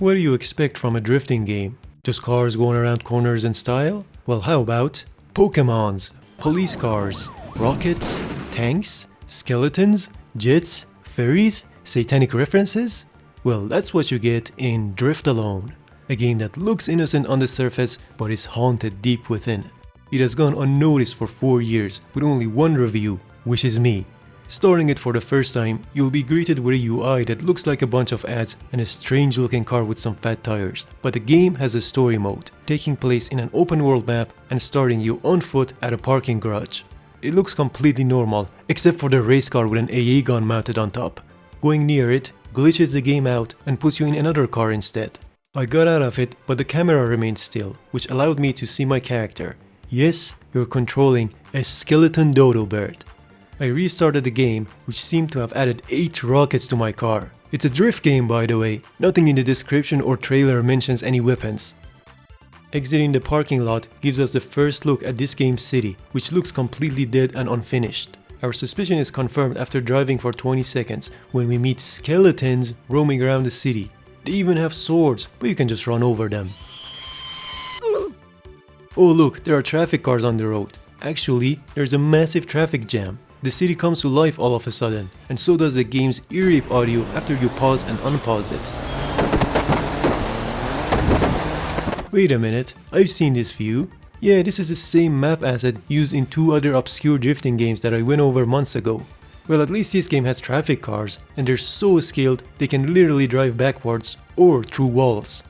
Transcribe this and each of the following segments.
What do you expect from a drifting game? Just cars going around corners in style? Well, how about Pokemons, police cars, rockets, tanks, skeletons, jets, fairies, satanic references? Well, that's what you get in Drift Alone, a game that looks innocent on the surface but is haunted deep within. It has gone unnoticed for 4 years with only one review, which is me. Starting it for the first time, you'll be greeted with a UI that looks like a bunch of ads and a strange looking car with some fat tires. But the game has a story mode, taking place in an open world map and starting you on foot at a parking garage. It looks completely normal, except for the race car with an AA gun mounted on top. Going near it glitches the game out and puts you in another car instead. I got out of it, but the camera remained still, which allowed me to see my character. Yes, you're controlling a skeleton dodo bird. I restarted the game, which seemed to have added 8 rockets to my car. It's a drift game, by the way. Nothing in the description or trailer mentions any weapons. Exiting the parking lot gives us the first look at this game's city, which looks completely dead and unfinished. Our suspicion is confirmed after driving for 20 seconds when we meet skeletons roaming around the city. They even have swords, but you can just run over them. Oh look, there are traffic cars on the road. Actually, there's a massive traffic jam. The city comes to life all of a sudden, and so does the game's ear rape audio after you pause and unpause it. Wait a minute, I've seen this view. Yeah, this is the same map asset used in 2 other obscure drifting games that I went over months ago. Well, at least this game has traffic cars, and they're so scaled they can literally drive backwards or through walls.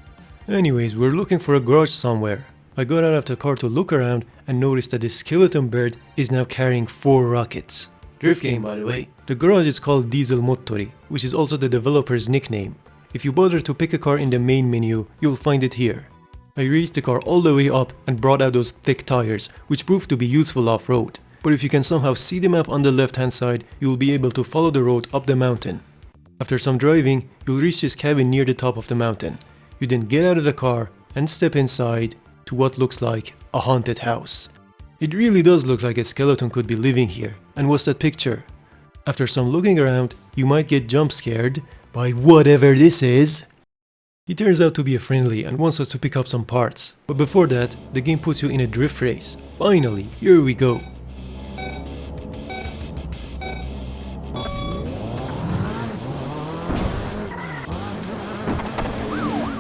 Anyways, we're looking for a garage somewhere. I got out of the car to look around and noticed that the skeleton bird is now carrying 4 rockets. Drift game, by the way. The garage is called Diesel Motori, which is also the developer's nickname. If you bother to pick a car in the main menu, you'll find it here. I raised the car all the way up and brought out those thick tires, which proved to be useful off-road. But if you can somehow see the map on the left-hand side, you'll be able to follow the road up the mountain. After some driving, you'll reach this cabin near the top of the mountain. You then get out of the car and step inside to what looks like a haunted house. It really does look like a skeleton could be living here. And what's that picture? After some looking around, you might get jump scared by whatever this is. He turns out to be a friendly and wants us to pick up some parts. But before that, the game puts you in a drift race. Finally, here we go.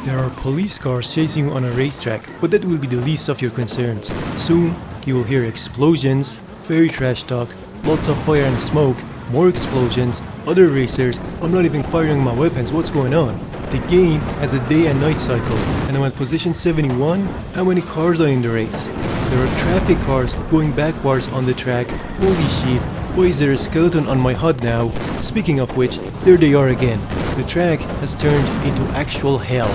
There are police cars chasing you on a racetrack, but that will be the least of your concerns. Soon, you will hear explosions, fairy trash talk, lots of fire and smoke, more explosions, other racers. I'm not even firing my weapons, what's going on? The game has a day and night cycle, and I'm at position 71. How many cars are in the race? There are traffic cars going backwards on the track. Holy shit, why is there a skeleton on my HUD now? Speaking of which, there they are again. The track has turned into actual hell.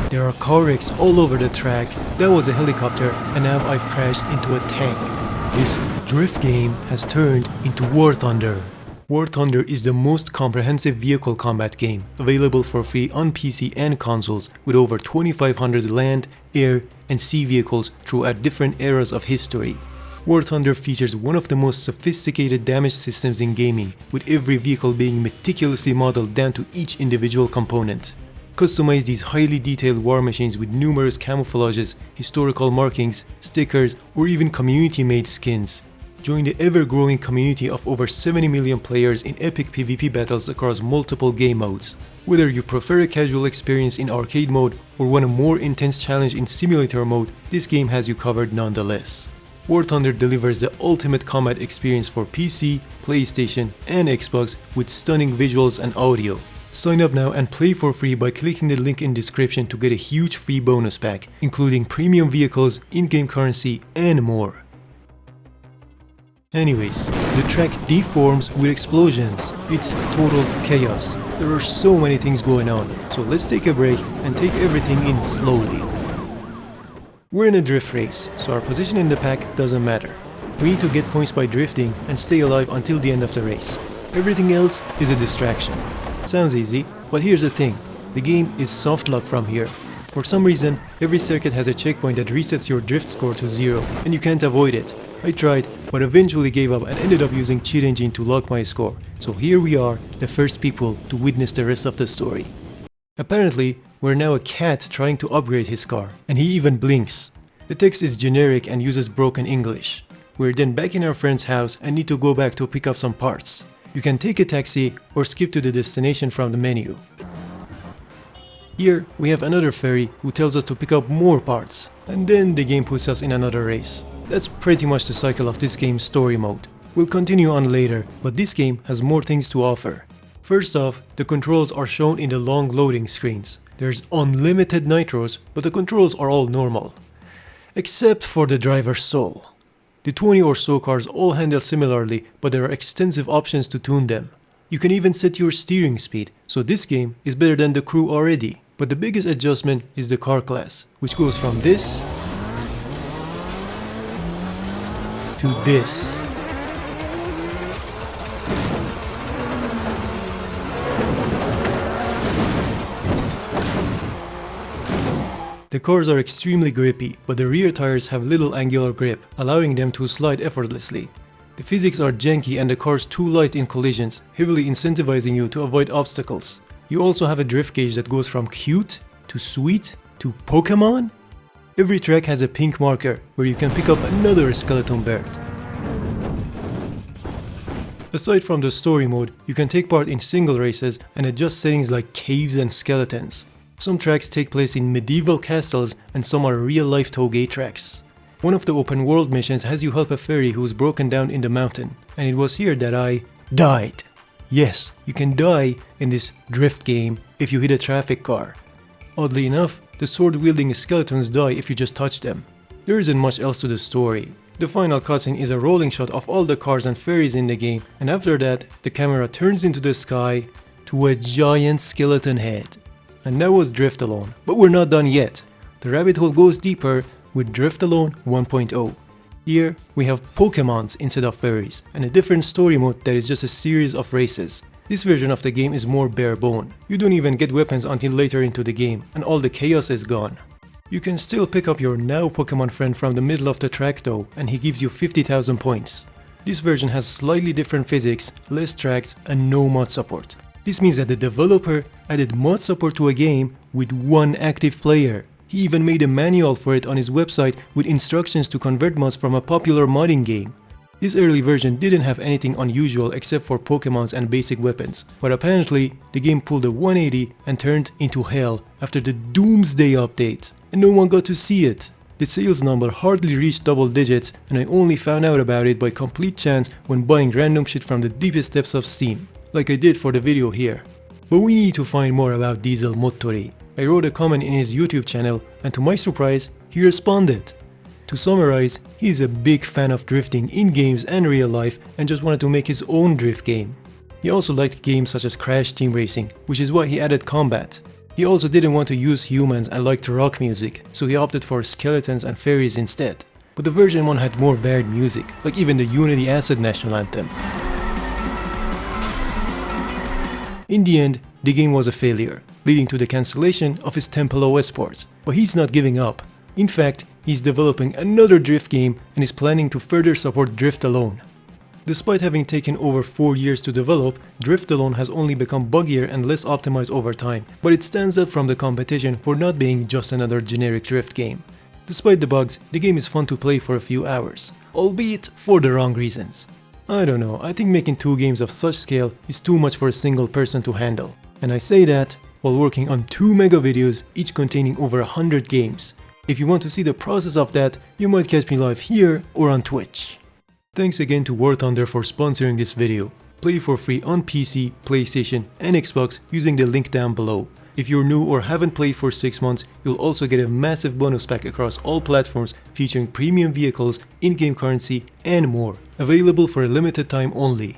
There are car wrecks all over the track. That was a helicopter, and now I've crashed into a tank. This drift game has turned into War Thunder. War Thunder is the most comprehensive vehicle combat game, available for free on PC and consoles, with over 2,500 land, air, and sea vehicles throughout different eras of history. War Thunder features one of the most sophisticated damage systems in gaming, with every vehicle being meticulously modeled down to each individual component. Customize these highly detailed war machines with numerous camouflages, historical markings, stickers, or even community-made skins. Join the ever-growing community of over 70 million players in epic PvP battles across multiple game modes. Whether you prefer a casual experience in arcade mode or want a more intense challenge in simulator mode, this game has you covered nonetheless. War Thunder delivers the ultimate combat experience for PC, PlayStation, and Xbox with stunning visuals and audio. Sign up now and play for free by clicking the link in description to get a huge free bonus pack, including premium vehicles, in-game currency, and more. Anyways, the track deforms with explosions. It's total chaos. There are so many things going on, so let's take a break and take everything in slowly. We're in a drift race, so our position in the pack doesn't matter. We need to get points by drifting and stay alive until the end of the race. Everything else is a distraction. Sounds easy, but here's the thing. The game is soft lock from here. For some reason, every circuit has a checkpoint that resets your drift score to 0, and you can't avoid it. I tried, but eventually gave up and ended up using Cheat Engine to lock my score. So here we are, the first people to witness the rest of the story. Apparently, we're now a cat trying to upgrade his car, and he even blinks. The text is generic and uses broken English. We're then back in our friend's house and need to go back to pick up some parts. You can take a taxi or skip to the destination from the menu. Here, we have another ferry who tells us to pick up more parts, and then the game puts us in another race. That's pretty much the cycle of this game's story mode. We'll continue on later, but this game has more things to offer. First off, the controls are shown in the long loading screens. There's unlimited nitros, but the controls are all normal. Except for the driver's soul. The 20 or so cars all handle similarly, but there are extensive options to tune them. You can even set your steering speed, so this game is better than the Crew already. But the biggest adjustment is the car class, which goes from this to this. The cars are extremely grippy, but the rear tires have little angular grip, allowing them to slide effortlessly. The physics are janky and the cars too light in collisions, heavily incentivizing you to avoid obstacles. You also have a drift gauge that goes from cute to sweet to Pokemon. Every track has a pink marker where you can pick up another skeleton bird. Aside from the story mode, you can take part in single races and adjust settings like caves and skeletons. Some tracks take place in medieval castles and some are real-life Touge tracks. One of the open world missions has you help a ferry who's broken down in the mountain, and it was here that I died. Yes, you can die in this drift game if you hit a traffic car. Oddly enough, the sword-wielding skeletons die if you just touch them. There isn't much else to the story. The final cutscene is a rolling shot of all the cars and ferries in the game, and after that, the camera turns into the sky to a giant skeleton head. And that was Drift Alone, but we're not done yet. The rabbit hole goes deeper with Drift Alone 1.0. Here, we have Pokemons instead of ferries, and a different story mode that is just a series of races. This version of the game is more bare bone. You don't even get weapons until later into the game, and all the chaos is gone. You can still pick up your now Pokemon friend from the middle of the track though, and he gives you 50,000 points. This version has slightly different physics, less tracks, and no mod support. This means that the developer added mod support to a game with one active player. He even made a manual for it on his website with instructions to convert mods from a popular modding game. This early version didn't have anything unusual except for Pokemons and basic weapons, but apparently the game pulled a 180 and turned into hell after the Doomsday update, and no one got to see it. The sales number hardly reached double digits, and I only found out about it by complete chance when buying random shit from the deepest depths of Steam, like I did for the video here. But we need to find more about Diesel Mottori. I wrote a comment in his YouTube channel, and to my surprise, he responded. To summarize, he is a big fan of drifting in games and real life and just wanted to make his own drift game. He also liked games such as Crash Team Racing, which is why he added combat. He also didn't want to use humans and liked rock music, so he opted for skeletons and fairies instead. But the version 1 had more varied music, like even the Unity Acid National Anthem. In the end, the game was a failure, leading to the cancellation of his Temple OS port. But he's not giving up. In fact, he's developing another drift game and is planning to further support Drift Alone. Despite having taken over 4 years to develop, Drift Alone has only become buggier and less optimized over time, but it stands out from the competition for not being just another generic drift game. Despite the bugs, the game is fun to play for a few hours, albeit for the wrong reasons. I don't know, I think making 2 games of such scale is too much for a single person to handle. And I say that while working on 2 mega videos, each containing over 100 games. If you want to see the process of that, you might catch me live here or on Twitch. Thanks again to War Thunder for sponsoring this video. Play for free on PC, PlayStation and Xbox using the link down below. If you're new or haven't played for 6 months, you'll also get a massive bonus pack across all platforms featuring premium vehicles, in-game currency and more. Available for a limited time only.